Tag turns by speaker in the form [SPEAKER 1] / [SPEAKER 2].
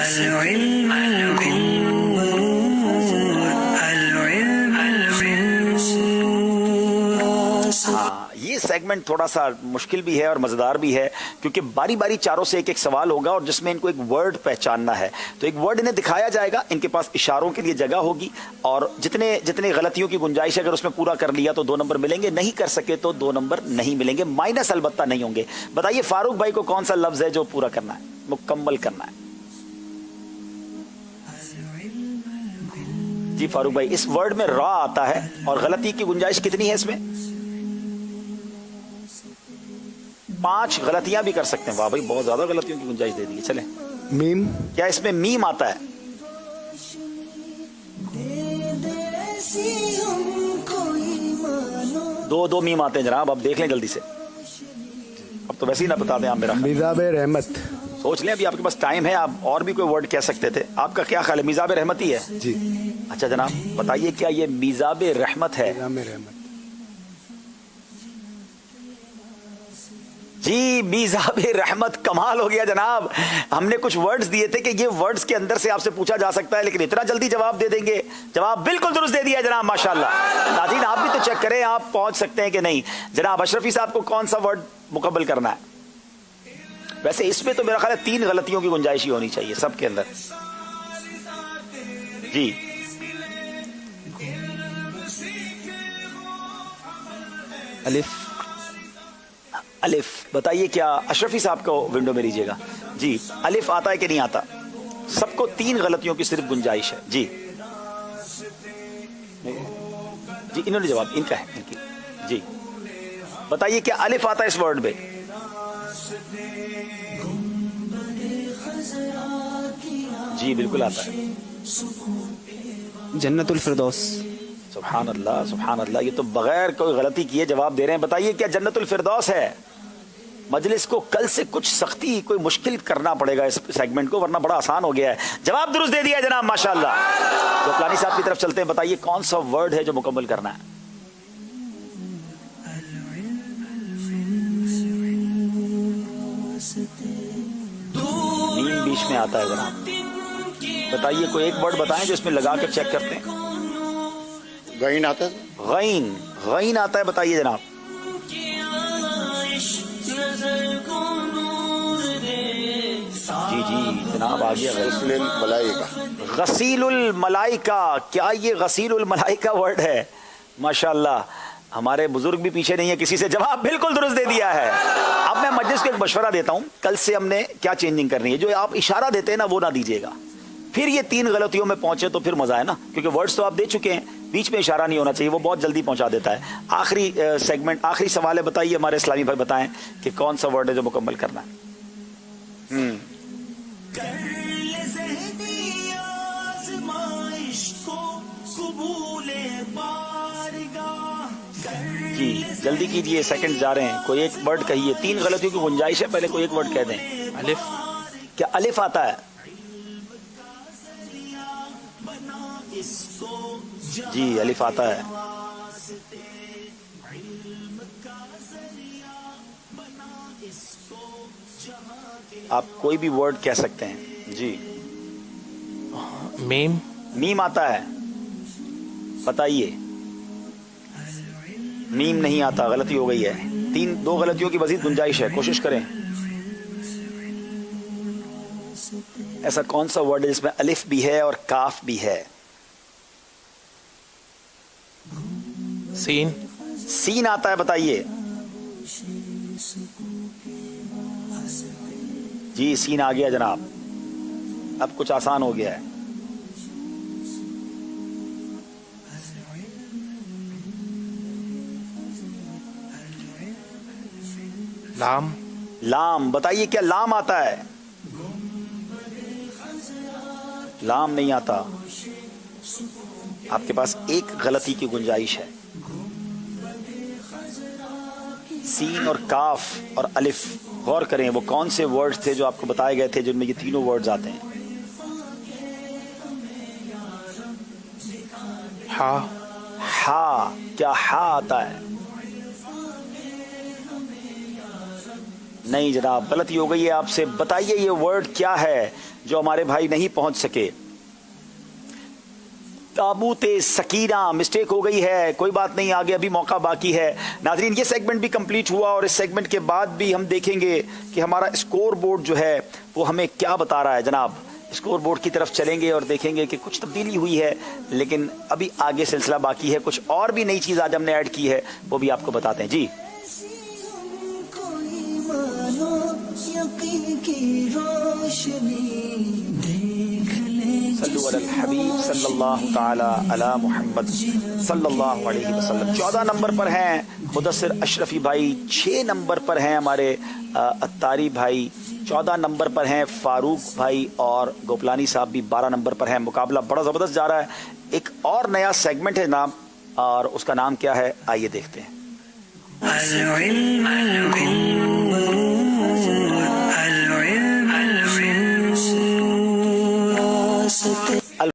[SPEAKER 1] العلم
[SPEAKER 2] یہ سیگمنٹ تھوڑا سا مشکل بھی ہے اور مزیدار بھی ہے کیونکہ باری باری چاروں سے ایک ایک سوال ہوگا اور جس میں ان کو ایک ورڈ پہچاننا ہے. تو ایک ورڈ انہیں دکھایا جائے گا, ان کے پاس اشاروں کے لیے جگہ ہوگی اور جتنے غلطیوں کی گنجائش ہے اگر اس میں پورا کر لیا تو 2 نمبر ملیں گے, نہیں کر سکے تو 2 نمبر نہیں ملیں گے, مائنس البتہ نہیں ہوں گے. بتائیے فاروق بھائی کو کون سا لفظ ہے جو پورا کرنا ہے, مکمل کرنا ہے؟ جی فاروق بھائی, اس ورڈ میں را آتا ہے اور غلطی کی گنجائش کتنی ہے اس میں؟ 5 غلطیاں بھی کر سکتے ہیں. واہ بھائی, بہت زیادہ غلطیوں کی گنجائش دے دی. چلیں,
[SPEAKER 3] میم.
[SPEAKER 2] کیا اس میں میم آتا ہے؟ دو میم آتے ہیں جناب, اب دیکھ لیں جلدی سے. اب تو ویسے ہی نہ بتا دیں آپ میرا.
[SPEAKER 3] میزاب رحمت.
[SPEAKER 2] سوچ لیں, ابھی آپ کے پاس ٹائم ہے, آپ اور بھی کوئی ورڈ کہہ سکتے تھے. آپ کا کیا خیال ہے, میزاب رحمت ہی ہے؟
[SPEAKER 3] جی.
[SPEAKER 2] اچھا جناب بتائیے, کیا یہ میزاب رحمت ہے؟
[SPEAKER 3] رحمت.
[SPEAKER 2] جی میزاب رحمت, کمال ہو گیا جناب. ہم نے کچھ ورڈز دیے تھے کہ یہ ورڈز کے اندر سے آپ سے پوچھا جا سکتا ہے, لیکن اتنا جلدی جواب دے دیں گے. جواب بالکل درست دے دیا جناب, ماشاءاللہ. ناظرین آپ بھی تو چیک کریں آپ پہنچ سکتے ہیں کہ نہیں. جناب اشرفی صاحب کو کون سا ورڈ مکمل کرنا ہے؟ ویسے اس میں تو میرا خیال ہے 3 غلطیوں کی گنجائش ہی ہونی چاہیے سب کے اندر. جی
[SPEAKER 3] الف.
[SPEAKER 2] الف, بتائیے کیا اشرفی صاحب کو ونڈو میں لیجیے گا. جی الف آتا ہے کہ نہیں آتا؟ سب کو 3 غلطیوں کی صرف گنجائش ہے. جی جی انہوں نے جواب, ان کا ہے, ان کی. جی بتائیے کیا الف آتا ہے اس ورڈ میں؟ جی بالکل آتا ہے.
[SPEAKER 3] جنت الفردوس.
[SPEAKER 2] سبحان اللہ سبحان اللہ, یہ تو بغیر کوئی غلطی کیے جواب دے رہے ہیں. بتائیے کیا جنت الفردوس ہے؟ مجلس کو کل سے کچھ سختی, کوئی مشکل کرنا پڑے گا اس سیگمنٹ کو, ورنہ بڑا آسان ہو گیا ہے. جواب درست دے دیا جناب, ماشاءاللہ. تو پلانی صاحب کی طرف چلتے ہیں. بتائیے کون سا ورڈ ہے جو مکمل کرنا ہے؟ میم بیچ میں آتا ہے جناب. بتائیے کوئی ایک ورڈ بتائیں جو اس میں لگا کے چیک کرتے ہیں.
[SPEAKER 4] غین آتا ہے.
[SPEAKER 2] غین, غین آتا ہے, بتائیے جناب. جی جی جناب آ گیا.
[SPEAKER 4] غسل الملائکہ.
[SPEAKER 2] غسیل الملائکہ, کیا یہ غسیل الملائکہ ورڈ ہے؟ ماشاءاللہ, ہمارے بزرگ بھی پیچھے نہیں ہے کسی سے. جواب بالکل درست دے دیا ہے. اب میں مجلس کو ایک مشورہ دیتا ہوں, کل سے ہم نے کیا چینجنگ کرنی ہے, جو آپ اشارہ دیتے ہیں نا وہ نہ دیجیے گا. پھر یہ 3 غلطیوں میں پہنچے تو پھر مزہ ہے نا, کیونکہ ورڈز تو آپ دے چکے ہیں, بیچ میں اشارہ نہیں ہونا چاہیے, وہ بہت جلدی پہنچا دیتا ہے. آخری سیگمنٹ, آخری سوال ہے, بتائیے ہمارے اسلامی بھائی بتائیں کہ کون سا ورڈ ہے جو مکمل کرنا ہے. جی جلدی کیجئے, سیکنڈ جا رہے ہیں. کوئی ایک ورڈ کہیے, 3 غلطیوں کی گنجائش ہے, پہلے کوئی ایک ورڈ کہہ دیں.
[SPEAKER 3] الف.
[SPEAKER 2] کیا الف آتا ہے؟ جی الف آتا ہے. آپ کوئی بھی ورڈ کہہ سکتے ہیں. جی
[SPEAKER 3] میم.
[SPEAKER 2] میم آتا ہے, بتائیے. میم نہیں آتا, غلطی ہو گئی ہے. 2 غلطیوں کی مزید گنجائش ہے, کوشش کریں. ایسا کون سا ورڈ ہے جس میں الف بھی ہے اور کاف بھی ہے؟
[SPEAKER 3] سین.
[SPEAKER 2] سین آتا ہے, بتائیے. جی سین آ گیا جناب, اب کچھ آسان ہو گیا ہے.
[SPEAKER 3] لام.
[SPEAKER 2] لام, بتائیے کیا لام آتا ہے؟ لام نہیں آتا. آپ کے پاس ایک غلطی کی گنجائش ہے. سین اور کاف اور الف, غور کریں وہ کون سے ورڈز تھے جو آپ کو بتائے گئے تھے جن میں یہ تینوں ورڈز آتے ہیں.
[SPEAKER 3] ہا.
[SPEAKER 2] ہا, کیا ہا آتا ہے؟ نہیں جناب غلطی ہو گئی ہے آپ سے. بتائیے یہ ورڈ کیا ہے جو ہمارے بھائی نہیں پہنچ سکے. تابوت سکینہ مسٹیک ہو گئی ہے, کوئی بات نہیں, آگے ابھی موقع باقی ہے. ناظرین یہ سیگمنٹ بھی کمپلیٹ ہوا اور اس سیگمنٹ کے بعد بھی ہم دیکھیں گے کہ ہمارا اسکور بورڈ جو ہے وہ ہمیں کیا بتا رہا ہے. جناب اسکور بورڈ کی طرف چلیں گے اور دیکھیں گے کہ کچھ تبدیلی ہوئی ہے, لیکن ابھی آگے سلسلہ باقی ہے. کچھ اور بھی نئی چیز آج ہم نے ایڈ کی ہے, وہ بھی آپ کو بتاتے ہیں. جی صلو علی الحبیب صلی اللہ تعالی علی محمد صلی اللہ علیہ وسلم. 14 نمبر پر ہیں مدثر اشرفی بھائی, 6 نمبر پر ہیں ہمارے اتاری بھائی, 14 نمبر پر ہیں فاروق بھائی, اور گوپلانی صاحب بھی 12 نمبر پر ہیں. مقابلہ بڑا زبردست جا رہا ہے. ایک اور نیا سیگمنٹ ہے نام, اور اس کا نام کیا ہے آئیے دیکھتے ہیں.
[SPEAKER 1] العلم